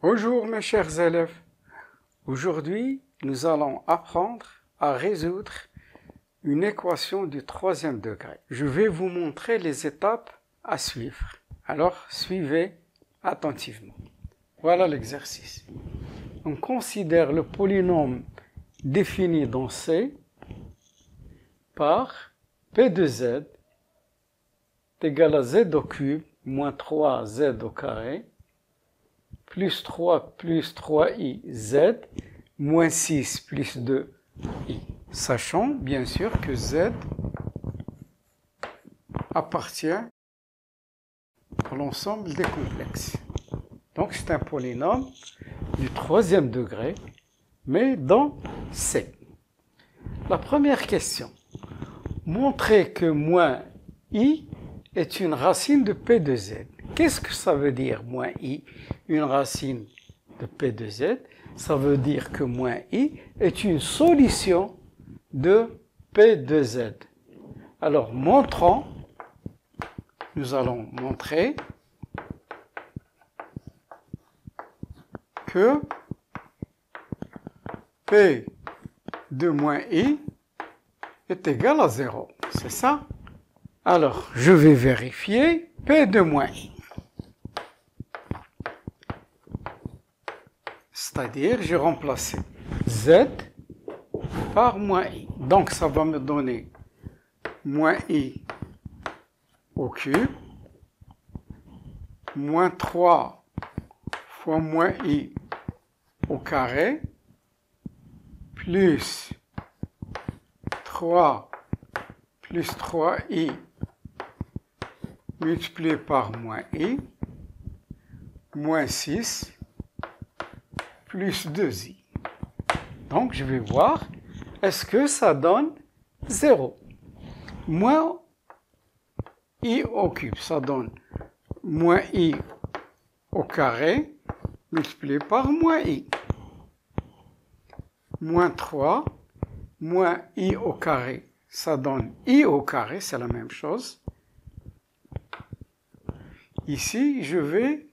Bonjour mes chers élèves. Aujourd'hui, nous allons apprendre à résoudre une équation du troisième degré. Je vais vous montrer les étapes à suivre. Alors, suivez attentivement. Voilà l'exercice. On considère le polynôme défini dans C par P de Z est égal à Z au cube moins 3Z au carré plus 3 plus 3i z moins 6 plus 2i. Sachant bien sûr que z appartient à l'ensemble des complexes. Donc c'est un polynôme du troisième degré, mais dans C. La première question. Montrer que moins i est une racine de P de Z. Qu'est-ce que ça veut dire, moins i, une racine de P de Z? Ça veut dire que moins i est une solution de P de Z. Alors, montrons, nous allons montrer que P de moins i est égal à 0. C'est ça? Alors, je vais vérifier P de moins i. C'est-à-dire, j'ai remplacé z par moins i. Donc, ça va me donner moins i au cube, moins 3 fois moins i au carré, plus 3 plus 3i multiplié par moins i, moins 6, plus 2i. Donc, je vais voir, est-ce que ça donne 0? Moins i au cube, ça donne moins i au carré, multiplié par moins i. Moins 3, moins i au carré, ça donne i au carré, c'est la même chose. Ici, je vais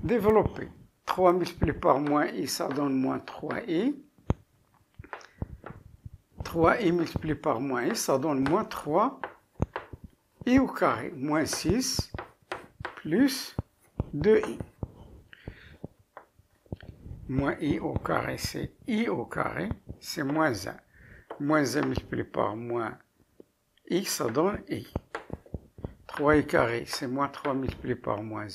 développer. 3 multiplié par moins i, ça donne moins 3i. 3i multiplié par moins i, ça donne moins 3i au carré. Moins 6 plus 2i. Moins i au carré, c'est i au carré, c'est moins 1. Moins 1 multiplié par moins i, ça donne i. 3i carré, c'est moins 3 multiplié par moins 1,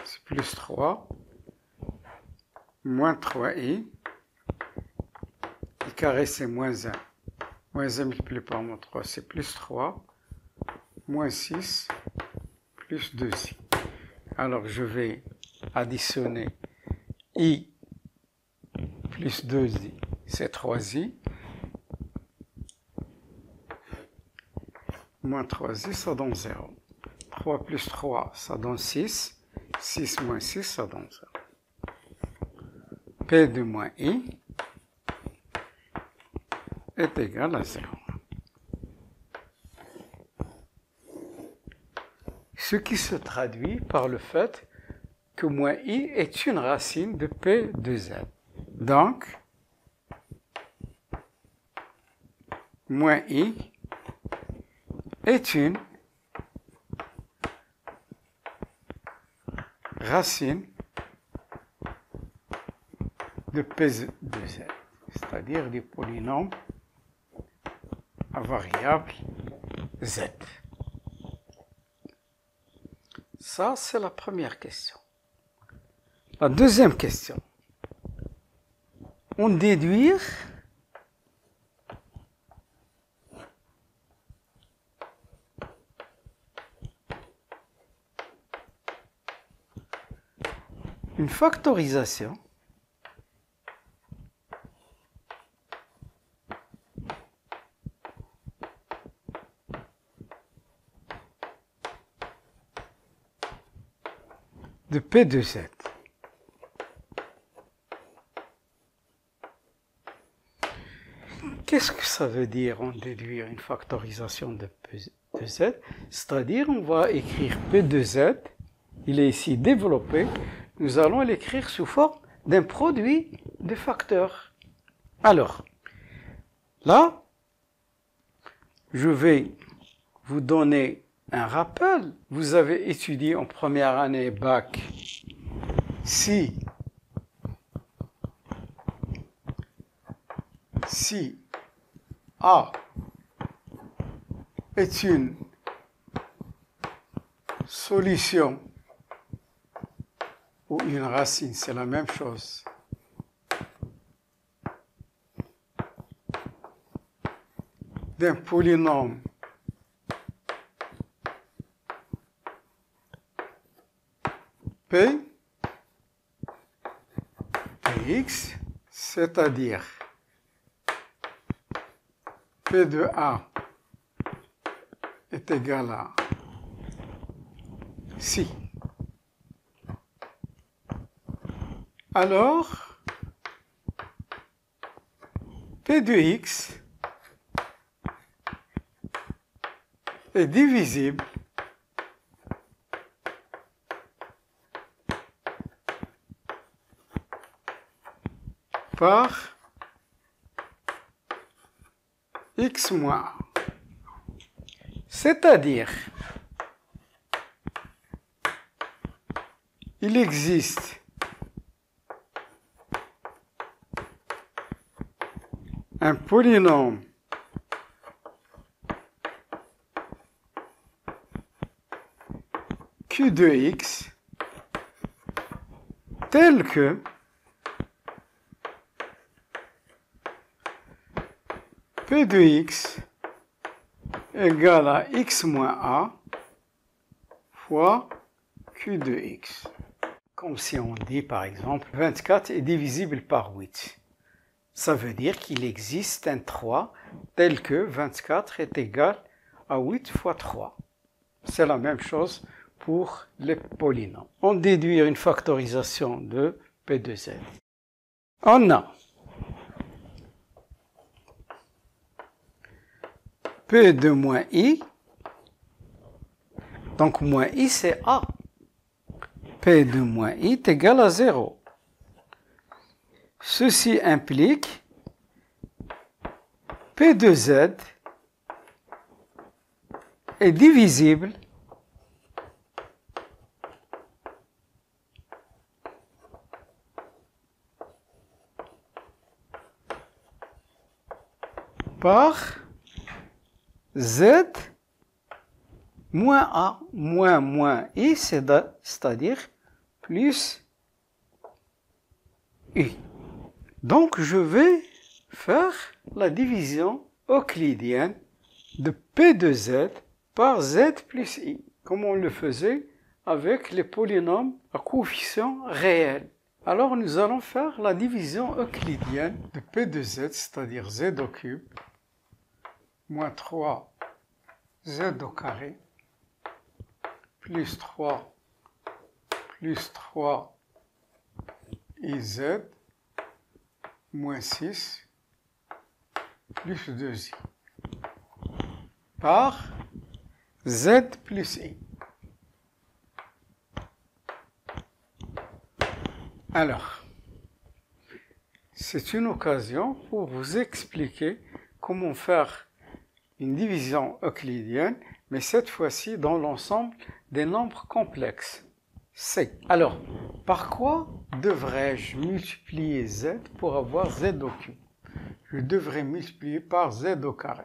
c'est plus 3. Moins 3i, i carré c'est moins 1, moins 1 multiplié par moins 3 c'est plus 3, moins 6 plus 2i. Alors je vais additionner i plus 2i, c'est 3i, moins 3i ça donne 0. 3 plus 3 ça donne 6, 6 moins 6 ça donne 0. P de moins i est égal à 0. Ce qui se traduit par le fait que moins i est une racine de P de Z. Donc, moins i est une racine de P de Z, c'est-à-dire du polynôme à variable Z. Ça, c'est la première question. La deuxième question. On déduire une factorisation de P de Z. Qu'est-ce que ça veut dire en déduire une factorisation de P de Z? C'est-à-dire, on va écrire P de Z, il est ici développé, nous allons l'écrire sous forme d'un produit de facteurs. Alors, là, je vais vous donner un rappel. Vous avez étudié en première année bac si A est une solution ou une racine, c'est la même chose. D'un polynôme P, Px, c'est-à-dire P de A est égal à si. Alors, P de X est divisible par X moins A. C'est-à-dire, il existe un polynôme Q de X tel que P de X égale à X moins A fois Q de X. Comme si on dit par exemple 24 est divisible par 8. Ça veut dire qu'il existe un 3 tel que 24 est égal à 8 fois 3. C'est la même chose pour les polynômes. On déduit une factorisation de P de Z. On a P de moins I, donc moins I c'est A. P de moins I est égal à 0. Ceci implique P de Z est divisible par Z moins A moins I, c'est-à-dire plus I. Donc, je vais faire la division euclidienne de P de Z par Z plus I, comme on le faisait avec les polynômes à coefficients réels. Alors, nous allons faire la division euclidienne de P de Z, c'est-à-dire Z au cube, moins 3 Z au carré, plus 3 IZ, moins 6, plus 2i, par Z plus I. Alors, c'est une occasion pour vous expliquer comment faire une division euclidienne, mais cette fois-ci dans l'ensemble des nombres complexes. C. Alors, par quoi devrais-je multiplier Z pour avoir Z au cube? Je devrais multiplier par Z au carré.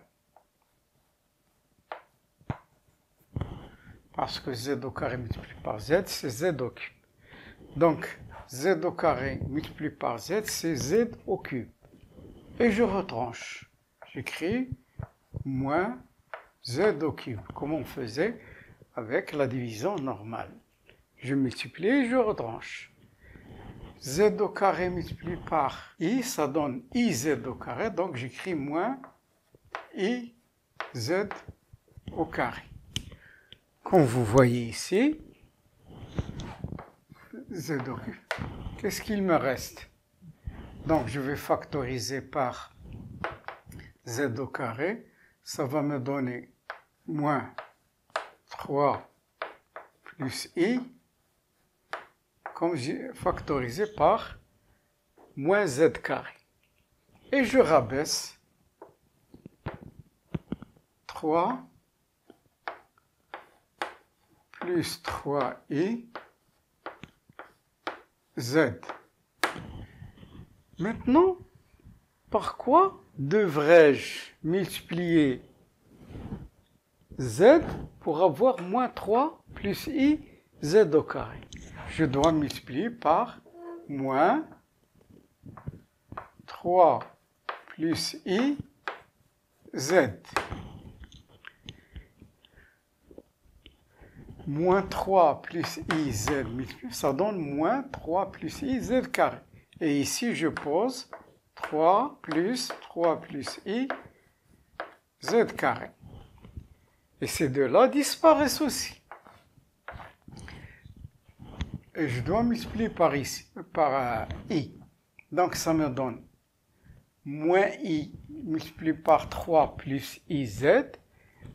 Parce que Z au carré multiplié par Z, c'est Z au cube. Donc, Z au carré multiplié par Z, c'est Z au cube. Et je retranche. J'écris moins Z au cube, comme on faisait avec la division normale. Je multiplie et je retranche. Z au carré multiplié par I, ça donne IZ au carré, donc j'écris moins IZ au carré. Comme vous voyez ici, Z au cube. Qu'est-ce qu'il me reste? Donc je vais factoriser par Z au carré, ça va me donner moins 3 plus I, comme j'ai factorisé par moins z carré. Et je rabaisse 3 plus 3i z. Maintenant, par quoi devrais-je multiplier z pour avoir moins 3 plus i z au carré? Je dois multiplier par moins 3 plus i z. Moins 3 plus i z multiplié, ça donne moins 3 plus i z carré. Et ici, je pose 3 plus i z carré. Et ces deux-là disparaissent aussi. Et je dois multiplier par ici, par i. Donc, ça me donne moins i multiplié par 3 plus iz.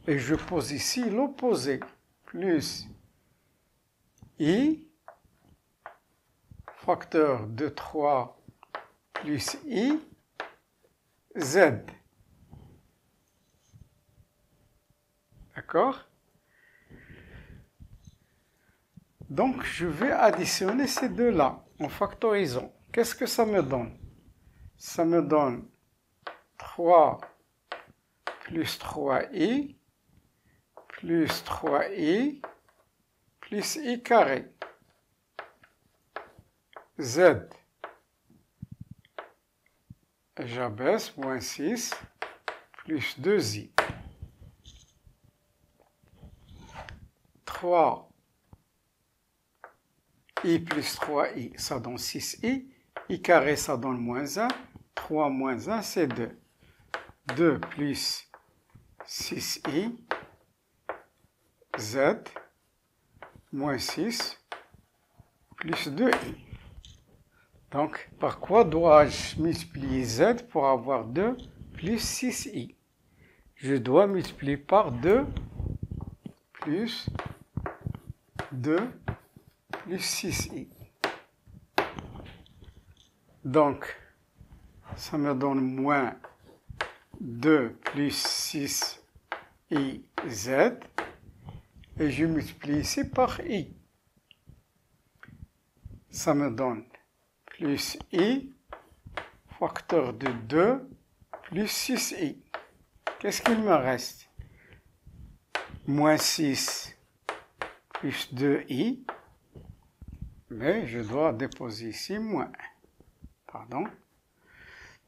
Et je pose ici l'opposé. Plus i, facteur de 3 plus i, z. D'accord? Donc, je vais additionner ces deux-là en factorisant. Qu'est-ce que ça me donne? Ça me donne 3 plus 3i plus 3i plus i carré. Z. J'abaisse, moins 6 plus 2i. 3i plus 3i, ça donne 6i. I carré, ça donne moins 1. 3 moins 1, c'est 2. 2 plus 6i. Z moins 6 plus 2i. Donc, par quoi dois-je multiplier z pour avoir 2 plus 6i? Je dois multiplier par 2 plus 2 plus 6i. Donc, ça me donne moins 2 plus 6i z. Et je multiplie ici par i. Ça me donne plus i, facteur de 2, plus 6i. Qu'est-ce qu'il me reste? Moins 6 plus 2i. Mais je dois déposer ici moins. Pardon.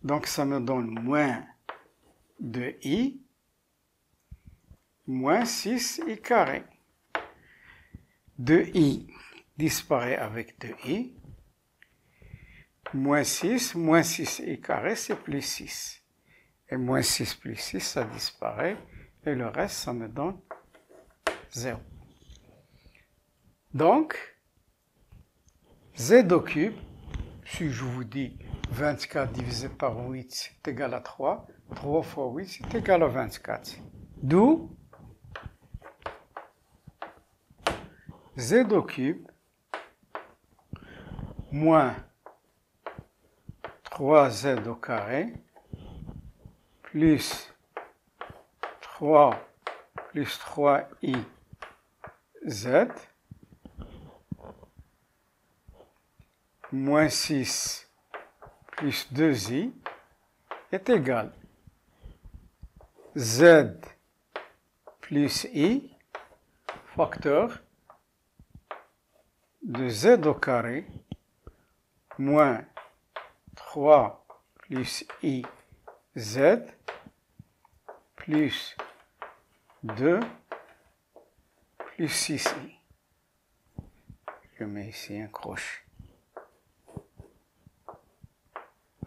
Donc ça me donne moins 2i, moins 6i carré. 2i disparaît avec 2i. Moins 6i carré, c'est plus 6. Et moins 6 plus 6, ça disparaît. Et le reste, ça me donne 0. Donc, z au cube, si je vous dis 24 divisé par 8, c'est égal à 3. 3 fois 8, c'est égal à 24. D'où z au cube moins 3z au carré plus 3 plus 3i z moins 6 plus 2i est égal z plus i facteur de z au carré moins 3 plus i z plus 2 plus 6i. Je mets ici un crochet.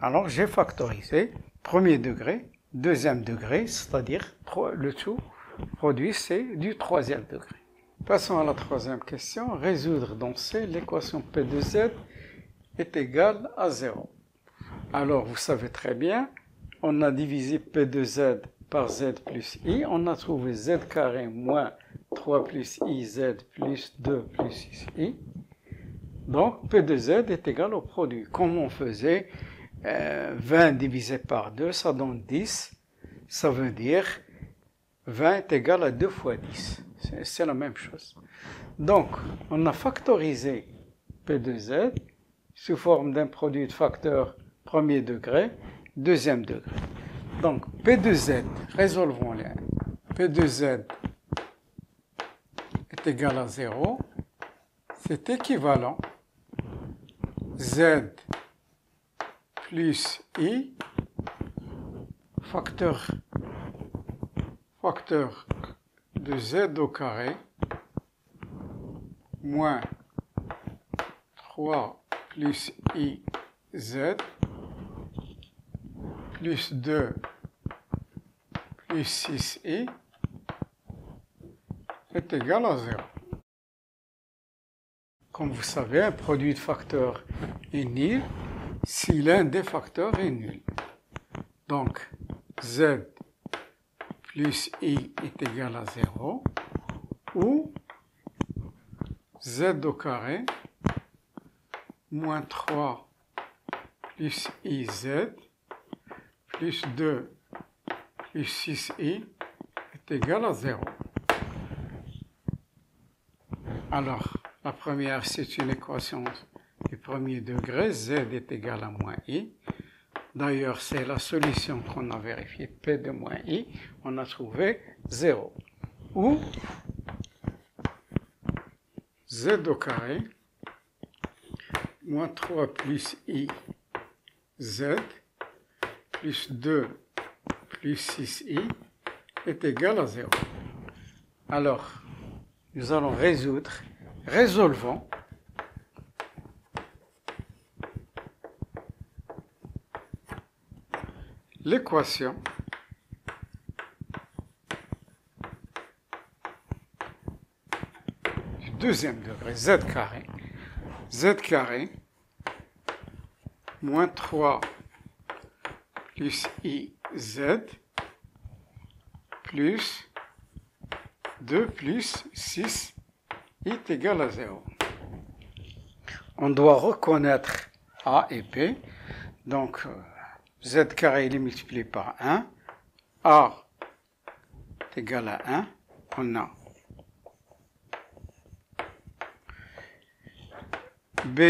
Alors j'ai factorisé premier degré, deuxième degré, c'est-à-dire le tout produit c'est du troisième degré. Passons à la troisième question. Résoudre dans C l'équation P de Z est égale à 0. Alors, vous savez très bien, on a divisé P de Z par Z plus I. On a trouvé Z carré moins 3 plus IZ plus 2 plus 6I. Donc, P de Z est égal au produit. Comme on faisait 20 divisé par 2, ça donne 10. Ça veut dire 20 est égal à 2 fois 10. C'est la même chose. Donc, on a factorisé P de Z sous forme d'un produit de facteur premier degré, deuxième degré. Donc, P de Z, résolvons-les. P de Z est égal à 0. C'est équivalent Z plus I, facteur de Z au carré, moins 3 plus I Z, plus 2 plus 6I est égal à 0. Comme vous savez, un produit de facteurs est nul si l'un des facteurs est nul. Donc, Z plus I est égal à 0, ou Z au carré moins 3 plus IZ plus 2 plus 6I est égal à 0. Alors, la première, c'est une équation du premier degré, Z est égal à moins I. D'ailleurs, c'est la solution qu'on a vérifiée, P de moins I, on a trouvé 0. Ou Z au carré, moins 3 plus I, Z, plus 2 plus 6I, est égal à 0. Alors, nous allons résolvons l'équation du deuxième degré, z carré moins 3 plus IZ plus 2 plus 6 est égal à 0. On doit reconnaître A et B, donc Z carré est multiplié par 1, A est égal à 1, on a B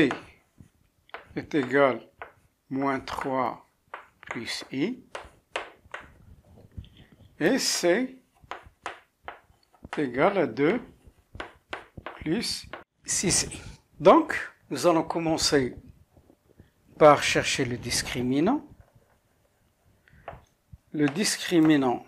est égal à moins 3 plus I, et C est égal à 2 plus 6I. Donc, nous allons commencer par chercher le discriminant. Le discriminant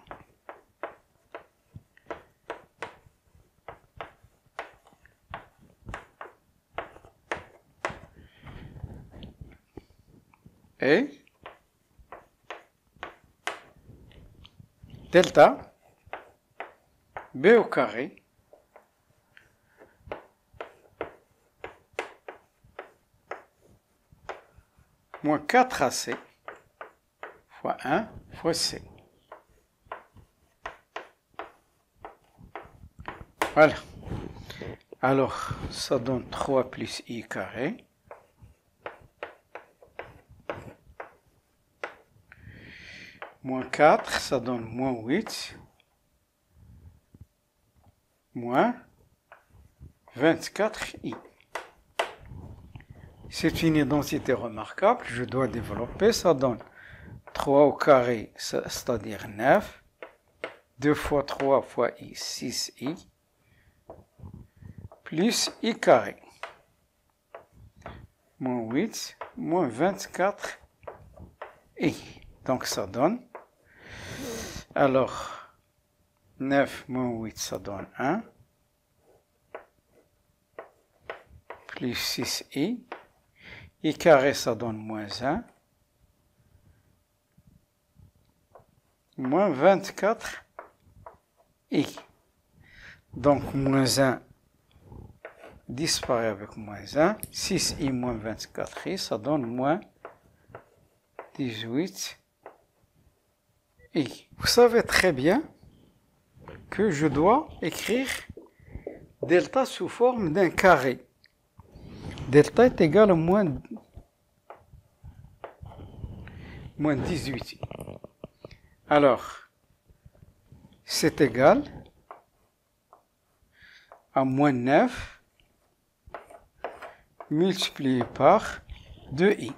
est delta B au carré moins 4AC fois 1 fois C. Voilà. Alors, ça donne 3 plus I carré moins 4, ça donne moins 8 moins 24I. C'est une identité remarquable, je dois développer, ça donne 3 au carré, c'est-à-dire 9, 2 fois 3 fois I, 6I, plus I carré, moins 8, moins 24I. Donc ça donne, alors 9 moins 8, ça donne 1, plus 6I, I carré, ça donne moins 1, moins 24I. Donc, moins 1 disparaît avec moins 1. 6I moins 24I, ça donne moins 18I. Vous savez très bien que je dois écrire delta sous forme d'un carré. Delta est égal à moins moins 18i. Alors, c'est égal à moins 9 multiplié par 2i.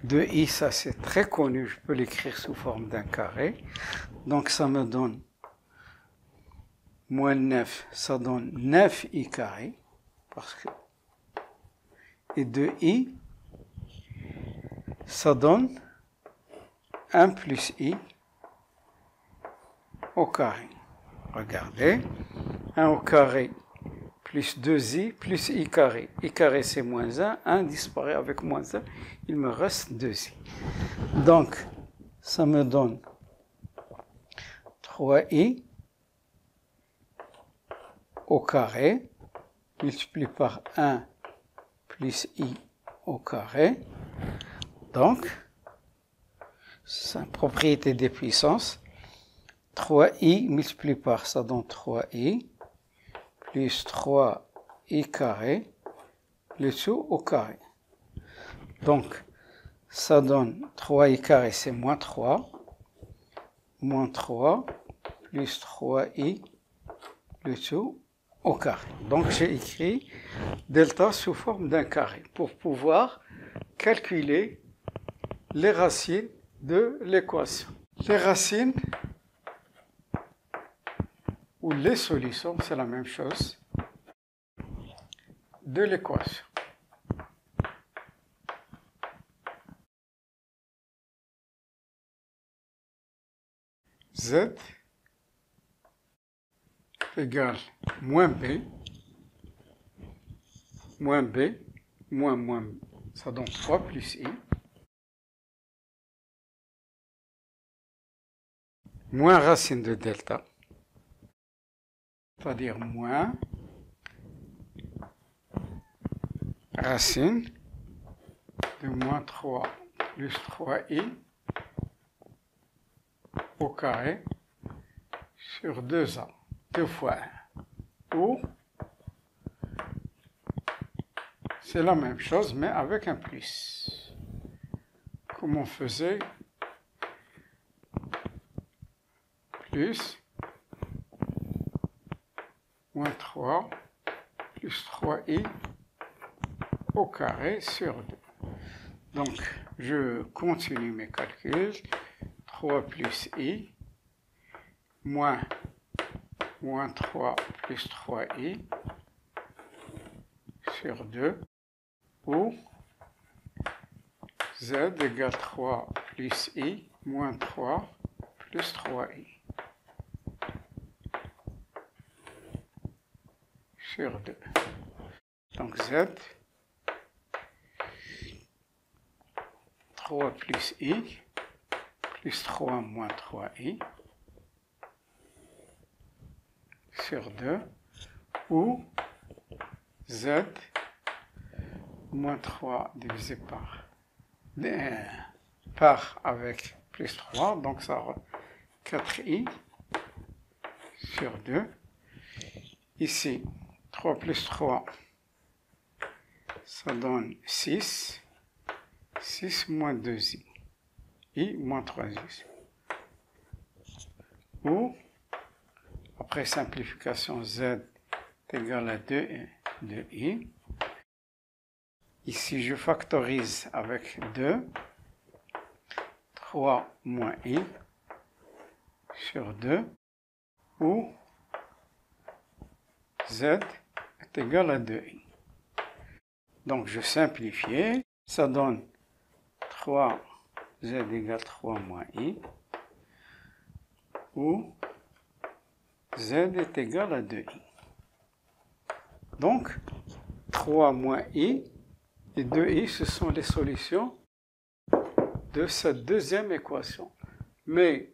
2i, ça c'est très connu, je peux l'écrire sous forme d'un carré. Donc ça me donne moins 9, ça donne 9i carré. Parce que, et 2i, ça donne 1 plus i au carré. Regardez, 1 au carré plus 2i plus i carré. I carré c'est moins 1, 1 disparaît avec moins 1, il me reste 2i. Donc, ça me donne 3i au carré, multiplié par 1 plus i au carré. Donc, c'est une propriété des puissances. 3i multiplié par ça donne 3i plus 3i carré, le tout au carré. Donc, ça donne 3i carré, c'est moins 3 plus 3i, le tout au carré. Donc, j'ai écrit delta sous forme d'un carré pour pouvoir calculer les racines de l'équation. Les racines ou les solutions, c'est la même chose, de l'équation. Z égale moins B, moins, ça donne 3 plus I, moins racine de delta, c'est-à-dire moins racine de moins 3 plus 3i au carré sur 2a, 2 fois 1, ou c'est la même chose mais avec un plus, comme on faisait plus moins 3 plus 3i au carré sur 2. Donc, je continue mes calculs. 3 plus i moins 3 plus 3i sur 2 ou z égale 3 plus i moins 3 plus 3i sur 2. Donc z 3 plus i plus 3 moins 3i sur 2 ou z moins 3 divisé par avec plus 3, donc ça aura 4i sur 2. Ici, 3 plus 3, ça donne 6. 6 moins 2i, i moins 3i. Ou, après simplification, z est égal à 2i. Ici, je factorise avec 2. 3 moins i sur 2. Ou, z est égal à 2i. Donc, je simplifie. Ça donne 3, z égale 3 moins i, où z est égal à 2i. Donc, 3 moins i et 2i, ce sont les solutions de cette deuxième équation. Mais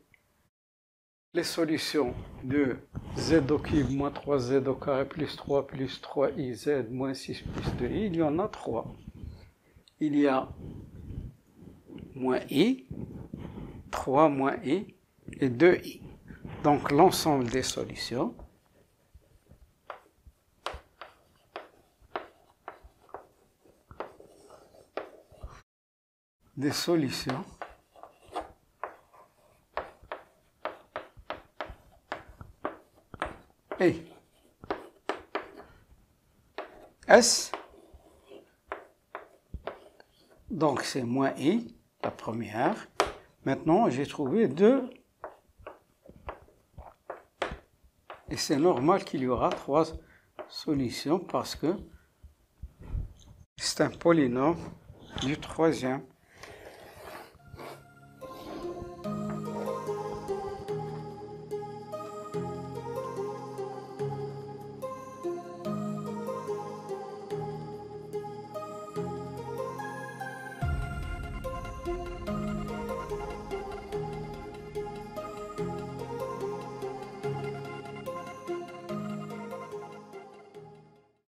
les solutions de z au cube moins 3z au carré plus 3 plus 3i, z moins 6 plus 2i, il y en a 3. Il y a moins i, 3 moins i et 2i. Donc l'ensemble des solutions des solutions et S, donc c'est moins I, la première. Maintenant, j'ai trouvé 2, et c'est normal qu'il y aura 3 solutions parce que c'est un polynôme du troisième